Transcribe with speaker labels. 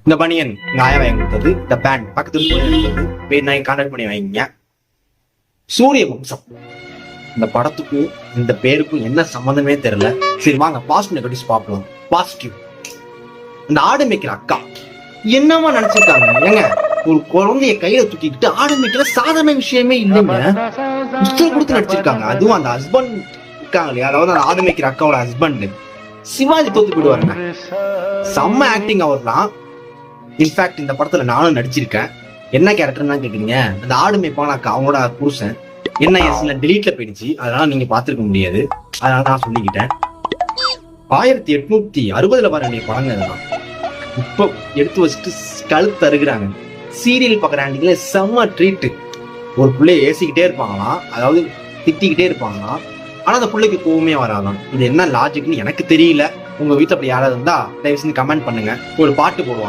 Speaker 1: இந்த பனியன் எங்க ஆயா வாங்கி கொடுத்தது. இந்த பேண்ட் பக்கத்துல போய் நான் கான்டாக்ட் பண்ணி வாங்கிங்க. சூரிய வம்சம் இந்த படத்துக்கும் இந்த பேருக்கும் என்ன சம்மந்தமே தெரியல. சரி வாங்க பாசிட்டிவ் நெகட்டிவ்ஸ் பார்ப்போம். பாசிட்டிவ், இந்த ஆடு மேய்க்கிற அக்கா என்னமா நினைச்சிருக்காங்க? ஏங்க, ஒரு குழந்தைய கையில தூக்கிக்கிட்டு ஆடு மேய்க்கிற சாதாரண விஷயமே இல்லைங்க. புத்தகம் கொடுத்து நடிச்சிருக்காங்க. அதுவும் அந்த ஹஸ்பண்ட் இருக்காங்க இல்லையா, அதாவது அந்த ஆடு மேய்க்கிற அக்காவோட ஹஸ்பண்ட் சிவாஜி தோத்து போயிடுவாருங்க. செம்ம ஆக்டிங் அவர் தான். இன்ஃபேக்ட் இந்த படத்துல நானும் நடிச்சிருக்கேன். என்ன கேரக்டர்னு கேக்குறீங்க? அந்த ஆடு மேய்ப்பானாக்கா அவங்களோட புருஷன் என்ன எஸ்ல டெலீட்ல போயிடுச்சு, அதனால நீங்க பாத்துருக்க முடியாது. அதனால நான் சொல்லிக்கிட்டேன். 1860 வர வேண்டிய படங்க இதெல்லாம் இப்போ எடுத்து வச்சுட்டு கழுத்து அறுகுறாங்க. சீரியல் பாக்குறாங்க, செம்ம ட்ரீட். ஒரு பிள்ளைய ஏசிக்கிட்டே இருப்பாங்களாம், அதாவது திட்டிக்கிட்டே இருப்பாங்களாம். ஆனா அந்த பிள்ளைக்கு கோவமே வராதான். இது என்ன லாஜிக்னு எனக்கு தெரியல. உங்க வீட்டுல அப்படி யாராவது இருந்தா தயவு செஞ்சு கமெண்ட் பண்ணுங்க. ஒரு பாட்டு போடுவாங்க.